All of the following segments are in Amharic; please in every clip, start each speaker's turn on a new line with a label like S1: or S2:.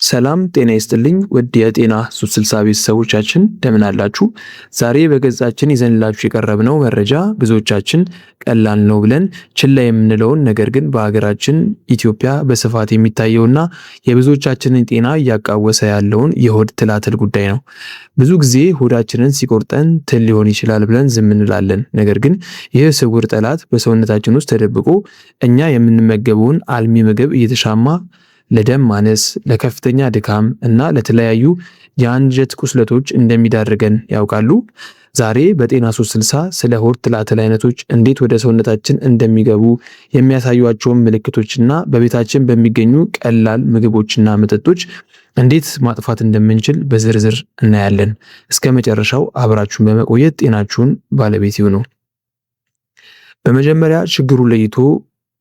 S1: ሰላም ጤና ይስጥልኝ ውድ የጤና 360 ቤተሰቦቻችን እንደምን አላችሁ? ዛሬ በገጻችን ይዘንላችሁ የቀረብነው መረጃ ብዙዎቻችን ቀላል ነው ብለን ችላ የምንለውን ነገር ግን በሀገራችን ኢትዮጵያ በስፋት የሚታየውና የብዙዎቻችንን ጤና እያቃወሰ ያለውን የሆድ ትላትል ጉዳይ ነው። ብዙ ጊዜ ሆዳችንን ሲቆርጠን ትል ሊሆን ይችላል ብለን ዝም እንላለን። ነገር ግን ይህ ስውር ጠላት በሰውነታችን ውስጥ ተደብቆ እኛ የምንመገበውን አልሚ ምግብ እየተሻማ ለደም ማነስ፣ ለከፍተኛ ድካም እና ለተለያዩ የአንጀት ቁስለቶች እንደሚዳርገን ያውቃሉ? ዛሬ በጤና 360 ስለ ሆድ ትላትል አይነቶች እንዴት ወደ ሰውነታችን እንደሚገቡ የሚያሳዩአቸውን ምልክቶችና በቤታችን በሚገኙ ቀላል ምግቦችና መጠጦች እንዴት ማጥፋት እንደምንችል በዝርዝር እናያለን። እስከ መጨረሻው አብራችሁን በመቆየት ጤናችሁን ባለቤት ይሁኑ። በመጀመሪያ ችግሩን ለይቶ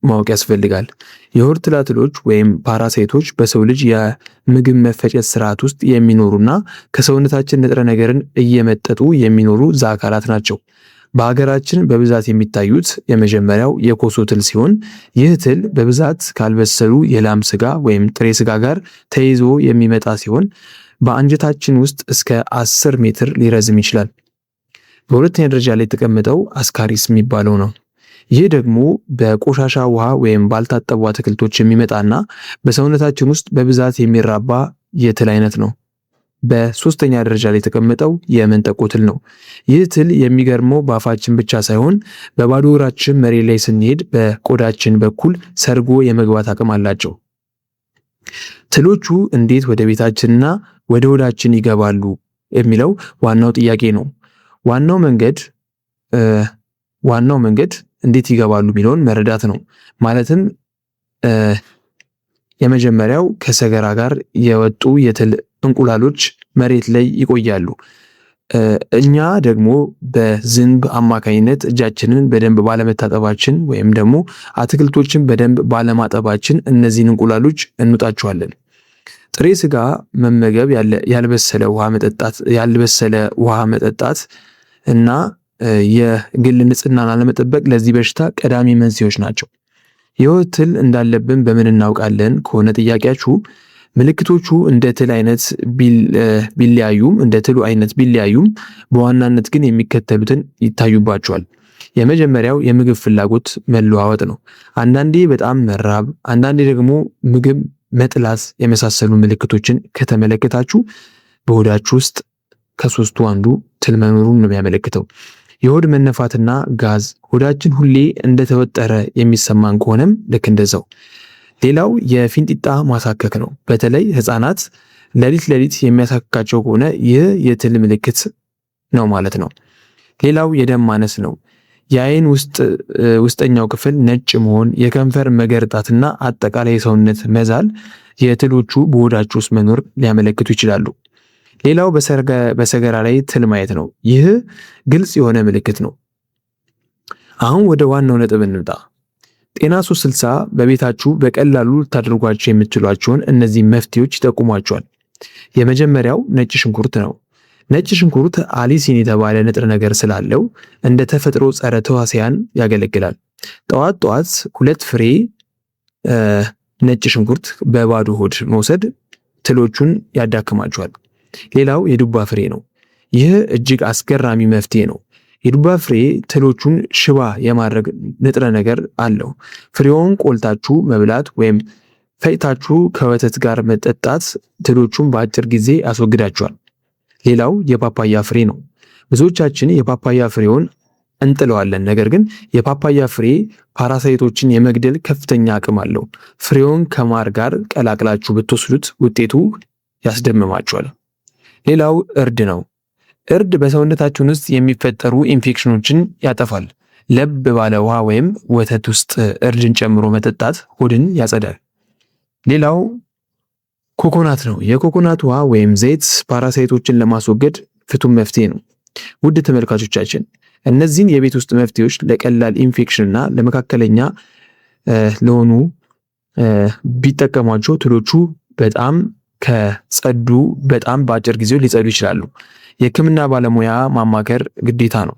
S1: ማወቅ ያስፈልጋል። የሆድ ትላትሎች ወይም ፓራሳይቶች በሰው ልጅ የምግብ መፈጨት ስርዓት ውስጥ የሚኖሩና ከሰውነታችን ንጥረ ነገርን እየመጠጡ የሚኖሩ አካላት ናቸው። በሀገራችን በብዛት የሚታዩት የመጀመሪያው የኮሶ ትል ሲሆን ይህ ትል በብዛት ካልበሰሉ የላም ስጋ ወይም ጥሬ ስጋ ጋር ተይዞ የሚመጣ ሲሆን በአንጀታችን ውስጥ እስከ 10 ሜትር ሊረዝም ይችላል። በሁለተኛ ደረጃ ላይ የተቀመጠው አስካሪስ የሚባለው ነው። ይህ ደግሞ በቆሻሻ ውሃ ወይም ባልታጠቡ አትክልቶች የሚመጣና በሰውነታችን ውስጥ በብዛት የሚራባ የትል አይነት ነው። በሶስተኛ ደረጃ ላይ የተቀመጠው የመንጠቆ ትል ነው። ይህ ትል የሚገርመው በአፋችን ብቻ ሳይሆን በባዶ እግራችን መሬት ላይ ስንሄድ በቆዳችን በኩል ሰርጎ የመግባት አቅም አላቸው። ትሎቹ እንዴት ወደ ቤታችንና ወደ ሆዳችን ይገባሉ የሚለው ዋናው ጥያቄ ነው። ዋናው መንገድ እንዴት ይገባሉ የሚለውን መረዳት ነው። ማለትም የመጀመሪያው ከሰገራ ጋር የወጡ የትል እንቁላሎች መሬት ላይ ይቆያሉ። እኛ ደግሞ በዝንብ አማካኝነት እጃችንን በደንብ ባለመታጠባችን ወይም ደግሞ አትክልቶችን በደንብ ባለማጠባችን እነዚህን እንቁላሎች እንውጣቸዋለን። ጥሬ ስጋ መመገብ፣ ያልበሰለ ውሃ መጠጣት እና የግል ንጽህናን አለመጠበቅ ለዚህ በሽታ ቀዳሚ መንስኤዎች ናቸው። የሆድ ትል እንዳለብን በምን እናውቃለን ከሆነ ጥያቄያችሁ፣ ምልክቶቹ እንደ ትሉ አይነት ቢለያዩም በዋናነት ግን የሚከተሉትን ይታዩባቸዋል። የመጀመሪያው የምግብ ፍላጎት መለዋወጥ ነው። አንዳንዴ በጣም መራብ፣ አንዳንዴ ደግሞ ምግብ መጥላት የመሳሰሉ ምልክቶችን ከተመለከታችሁ በሆዳችሁ ውስጥ ከሶስቱ አንዱ ትል መኖሩን ነው የሚያመለክተው። የሆድ መነፋትና ጋዝ፣ ሆዳችን ሁሌ እንደተወጠረ የሚሰማን ከሆነም ልክ እንደዛው። ሌላው የፊንጢጣ ማሳከክ ነው። በተለይ ህፃናት ሌሊት የሚያሳክካቸው ከሆነ ይህ የትል ምልክት ነው ማለት ነው። ሌላው የደም ማነስ ነው። የአይን ውስጠኛው ክፍል ነጭ መሆን፣ የከንፈር መገርጣትና አጠቃላይ የሰውነት መዛል የትሎቹ በሆዳችሁ ውስጥ መኖር ሊያመለክቱ ይችላሉ። ሌላው በሰገራ ላይ ትል ማየት ነው። ይህ ግልጽ የሆነ ምልክት ነው። አሁን ወደ ዋናው ነጥብ እንምጣ። ጤና 360 በቤታችሁ በቀላሉ ልታደርጓቸው የምትችሏቸውን እነዚህ መፍትሄዎች ይጠቁሟቸዋል። የመጀመሪያው ነጭ ሽንኩርት ነው። ነጭ ሽንኩርት አሊሲን የተባለ ንጥረ ነገር ስላለው እንደ ተፈጥሮ ጸረ ተዋሲያን ያገለግላል። ጠዋት 2 ፍሬ ነጭ ሽንኩርት በባዶ ሆድ መውሰድ ትሎቹን ያዳክማቸዋል። ሌላው የዱባ ፍሬ ነው። ይህ እጅግ አስገራሚ መፍትሄ ነው። የዱባ ፍሬ ትሎቹን ሽባ የማድረግ ንጥረ ነገር አለው። ፍሬውን ቆልታችሁ መብላት ወይም ፈጭታችሁ ከወተት ጋር መጠጣት ትሎቹን በአጭር ጊዜ ያስወግዳቸዋል። ሌላው የፓፓያ ፍሬ ነው። ብዙዎቻችን የፓፓያ ፍሬውን እንጥለዋለን። ነገር ግን የፓፓያ ፍሬ ፓራሳይቶችን የመግደል ከፍተኛ አቅም አለው። ፍሬውን ከማር ጋር ቀላቅላችሁ ብትወስዱት ውጤቱ ያስደምማችኋል። ሌላው እርድ ነው። እርድ በሰውነታችን ውስጥ የሚፈጠሩ ኢንፌክሽኖችን ያጠፋል። ለብ ባለ ውሃ ወይም ወተት ውስጥ እርድን ጨምሮ መጠጣት ሆድን ያጸዳል። ሌላው ኮኮናት ነው። የኮኮናት ውሃ ወይም ዘይት ፓራሳይቶችን ለማስወገድ ፍቱን መፍትሄ ነው። ውድ ተመልካቾቻችን፣ እነዚህን የቤት ውስጥ መፍትሄዎች ለቀላል ኢንፌክሽን እና ለመካከለኛ ለሆኑ ቢጠቀሟቸው ትሎቹ በጣም ከጸዱ በጣም በአጭር ጊዜ ሊጸዱ ይችላሉ። የሕክምና ባለሙያ ማማከር ግዴታ ነው።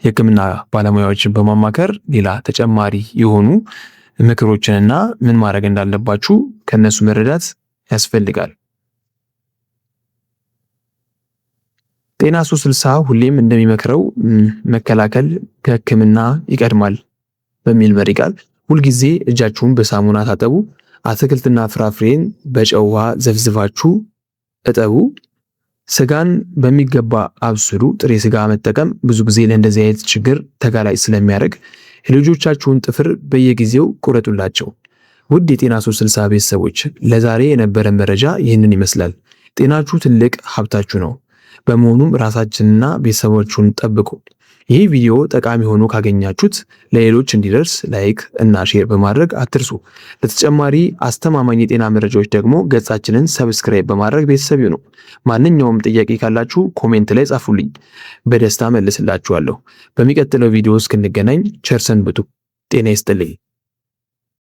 S1: የሕክምና ባለሙያዎችን በማማከር ሌላ ተጨማሪ የሆኑ ምክሮችንና ምን ማድረግ እንዳለባችሁ ከነሱ መረዳት ያስፈልጋል። ጤና 360 ሁሌም እንደሚመክረው መከላከል ከሕክምና ይቀድማል በሚል መሪ ቃል ሁልጊዜ እጃችሁን በሳሙና ታጠቡ፣ አትክልትና ፍራፍሬን በጨው ውሃ ዘፍዝፋችሁ እጠቡ፣ ስጋን በሚገባ አብስሉ። ጥሬ ስጋ መጠቀም ብዙ ጊዜ ለእንደዚህ አይነት ችግር ተጋላጭ ስለሚያደርግ የልጆቻችሁን ጥፍር በየጊዜው ቁረጡላቸው። ውድ የጤና 360 ቤተሰቦች ለዛሬ የነበረን መረጃ ይህንን ይመስላል። ጤናችሁ ትልቅ ሀብታችሁ ነው። በመሆኑም ራሳችንና ቤተሰቦቹን ጠብቁ። ይህ ቪዲዮ ጠቃሚ ሆኖ ካገኛችሁት ለሌሎች እንዲደርስ ላይክ እና ሼር በማድረግ አትርሱ። ለተጨማሪ አስተማማኝ የጤና መረጃዎች ደግሞ ገጻችንን ሰብስክራይብ በማድረግ ቤተሰብ ይሁኑ። ማንኛውም ጥያቄ ካላችሁ ኮሜንት ላይ ጻፉልኝ፣ በደስታ መልስላችኋለሁ። በሚቀጥለው ቪዲዮ እስክንገናኝ ቸር ሰንብቱ። ጤና ይስጥልኝ።